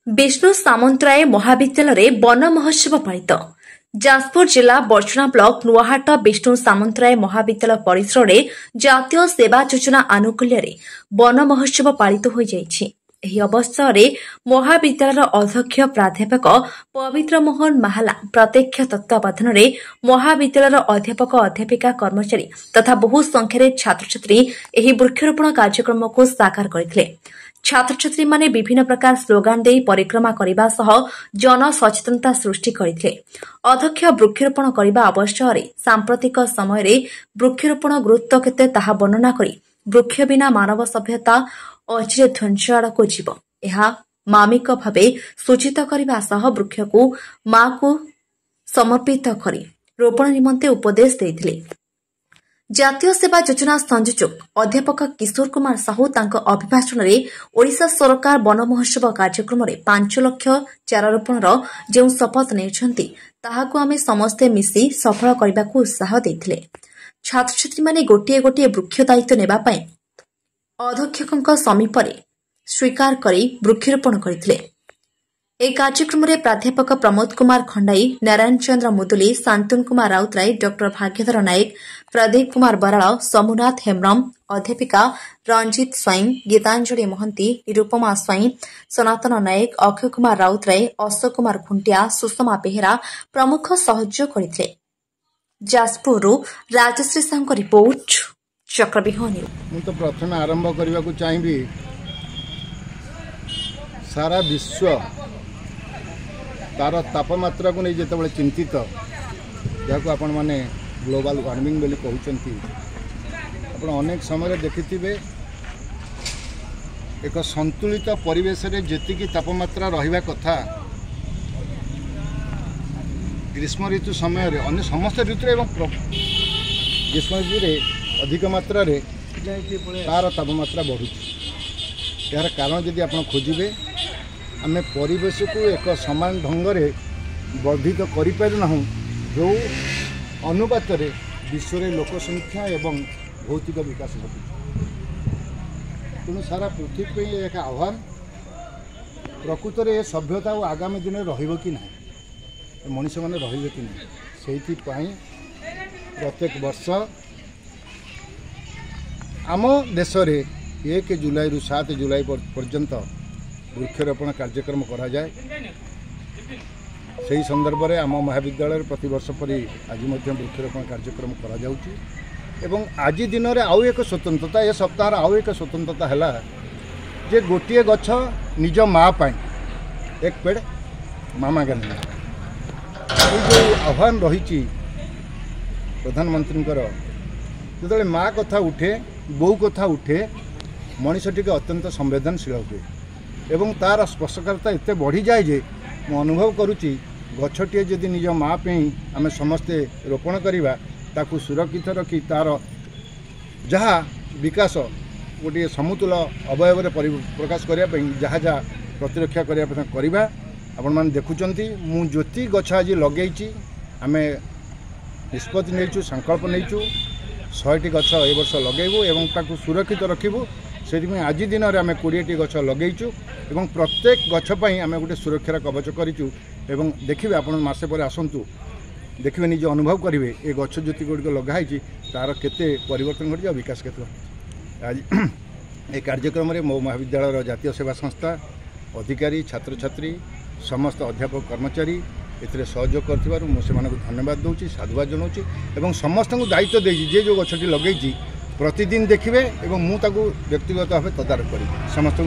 विष्णु सामंतराय महाविद्यालय वन महोत्सव पालित जाजपुर जिला बर्चना ब्लॉक नुआहाट विष्णु सामंतराय महाविद्यालय परिसर में जातीय सेवा योजना आनुकूल्य वन महोत्सव पालित हो जाइछि। ଏହି ଅବସରରେ ମହାବିଦ୍ୟାଳୟର ଅଧ୍ୟକ୍ଷ ପ୍ରାଧ୍ୟାପକ ପବିତ୍ର ମୋହନ ମାହାଲା ପ୍ରତ୍ୟକ୍ଷ ତତ୍ତ୍ୱାବଧାନରେ ମହାବିଦ୍ୟାଳୟର ଅଧ୍ୟାପକ ଅଧ୍ୟାପିକା କର୍ମଚାରୀ ତଥା ବହୁ ସଂଖ୍ୟାରେ ଛାତ୍ରଛାତ୍ରୀ ଏହି ବୃକ୍ଷରୋପଣ କାର୍ଯ୍ୟକ୍ରମକୁ ସାକାର କରିଥିଲେ। ଛାତ୍ରଛାତ୍ରୀମାନେ ବିଭିନ୍ନ ପ୍ରକାର ସ୍ଲୋଗାନ ଦେଇ ପରିକ୍ରମା କରିବା ସହ ଜନସଚେତନତା ସୃଷ୍ଟି କରିଥିଲେ। ଅଧ୍ୟକ୍ଷ ବୃକ୍ଷରୋପଣ କରିବା ଅବସରରେ ସାମ୍ପ୍ରତିକ ସମୟରେ ବୃକ୍ଷରୋପଣ ଗୁରୁତ୍ୱ କେତେ ତାହା ବର୍ଣ୍ଣନା କରି ବୃକ୍ଷ ବିନା ମାନବ ସଭ୍ୟତା ଅଚିରେ ଧ୍ୱଂସ ଆଡ଼କୁ ଯିବ ଏହା ମାର୍ମିକ ଭାବେ ସୂଚିତ କରିବା ସହ ବୃକ୍ଷକୁ ମାକୁ ସମର୍ପିତ କରି ରୋପଣ ନିମନ୍ତେ ଉପଦେଶ ଦେଇଥିଲେ। ଜାତୀୟ ସେବା ଯୋଜନା ସଂଯୋଜକ ଅଧ୍ୟାପକ କିଶୋର କୁମାର ସାହୁ ତାଙ୍କ ଅଭିଭାଷଣରେ ଓଡ଼ିଶା ସରକାର ବନ ମହୋତ୍ସବ କାର୍ଯ୍ୟକ୍ରମରେ 5 ଲକ୍ଷ ଚାରା ରୋପଣର ଯେଉଁ ଶପଥ ନେଇଛନ୍ତି ତାହାକୁ ଆମେ ସମସ୍ତେ ମିଶି ସଫଳ କରିବାକୁ ଉତ୍ସାହ ଦେଇଥିଲେ। ଛାତ୍ରଛାତ୍ରୀମାନେ ଗୋଟିଏ ଗୋଟିଏ ବୃକ୍ଷ ଦାୟିତ୍ୱ ନେବା ପାଇଁ ଅଧ୍ୟକ୍ଷକଙ୍କ ସମୀପରେ ସ୍ୱୀକାର କରି ବୃକ୍ଷରୋପଣ କରିଥିଲେ। ଏହି କାର୍ଯ୍ୟକ୍ରମରେ ପ୍ରାଧ୍ୟାପକ ପ୍ରମୋଦ କୁମାର ଖଣ୍ଡାଇ, ନାରାୟଣ ଚନ୍ଦ୍ର ମୁଦୁଲି, ଶାନ୍ତନୁ କୁମାର ରାଉତରାୟ, ଡକ୍ଟର ଭାଗ୍ୟଧର ନାୟକ, ପ୍ରଦୀପ କୁମାର ବରାଳ, ସମୁନାଥ ହେମ୍ରମ, ଅଧ୍ୟାପିକା ରଞ୍ଜିତ ସ୍ୱାଇଁ, ଗୀତାଞ୍ଜଳି ମହାନ୍ତି, ନିରୁପମା ସ୍ୱାଇଁ, ସନାତନ ନାୟକ, ଅକ୍ଷୟ କୁମାର ରାଉତରାୟ, ଅଶୋକ କୁମାର ଖୁଣ୍ଟିଆ, ସୁଷମା ବେହେରା ପ୍ରମୁଖ ସହଯୋଗ କରିଥିଲେ। ଯାଜପୁରରୁ ରାଜଶ୍ରୀ ସାହୁଙ୍କ ରିପୋର୍ଟ, चक्रव्यूह न्यूज। मु तो प्रथम आरंभ करने को चाहिए सारा विश्व तार तापमात्रा को नहीं जिते चिंतित जहाँ आपण मैंने ग्लोबल वार्मिंग बोली कहते आप अनेक समय देखिथे एक संतुलित परिवेश रे जेतिकी तापमात्रा रहिबा कथा ग्रीष्म ऋतु समय अन्य समस्त ऋतु एवं ग्रीष्म ऋतु अधिक मात्रा रे तार तापमात्रा बढ़ुची। यार कारण जदि आप खोजे आम परिवेश को एक समान ढंग से वर्धित करें जो अनुपात विश्व में लोकसंख्या एवं भौतिक विकास घटू तेणु सारा पृथ्वी एक आह्वान प्रकृत में सभ्यता और आगामी दिन रही ना मनीष मैंने रे कि ना से प्रत्येक वर्ष आम देश रे 1 जुलाई रु 7 जुलाई पर्यंत वृक्षरोपण कार्यक्रम करा जाए। से संदर्भ में आम महाविद्यालय प्रति वर्ष परी आज वृक्षरोपण कार्यक्रम करा जाउची एवं आज दिन में आउ एक स्वतंत्रता ए सप्ताह आउ एक स्वतंत्रता है जे गोटे गछ निज माँ पाई एक पेड़ मामा गांधी जो आह्वान रही प्रधानमंत्री जो माँ कथा उठे बो कथा उठे मनीषटी के अत्यंत संवेदनशील हुए एवं तार स्पर्शकारिता एत बढ़ी जाए जे मु अनुभव करुच्ची गछटे जदि निज माँ पे आम समस्ते रोपण करवा ताकू सुरक्षित रखी तार जहाँ विकास गोटे समतुल अवयव प्रकाश करने जहाँ जहाँ प्रतिरक्षा करवा आपण मैंने देखुंट मु ज्योति गछ आज लगे आम निष्पत्ति नहीं संकल्प नहीं 100टी गछ ए वर्ष लगेबू एवं ताकू सुरक्षित रखिबू से आज दिन में आम 20टी गछ लगेचु एवं प्रत्येक गछ पई आम गोटे सुरक्षार कवच करूँ एवं देखिए आप मसे पर आसतु देखिए निज अनुभव करेंगे ये गछ ज्योति गुड़िक लगाई तार केते परिवर्तन घटी विकास के आज ये कार्यक्रम में मो महाविद्यालय जातीय सेवा संस्था अधिकारी छात्र छात्री समस्त अध्यापक कर्मचारी एथिरे सहयोग करथिबारु मु सेमानकु धन्यवाद दूची साधुवाद जनाऊँ एवं समस्त दायित्व देजी जे जो गछटी लगेई प्रतिदिन देखिए एवं मु ताकू व्यक्तिगत भाव तदारख करी समस्त।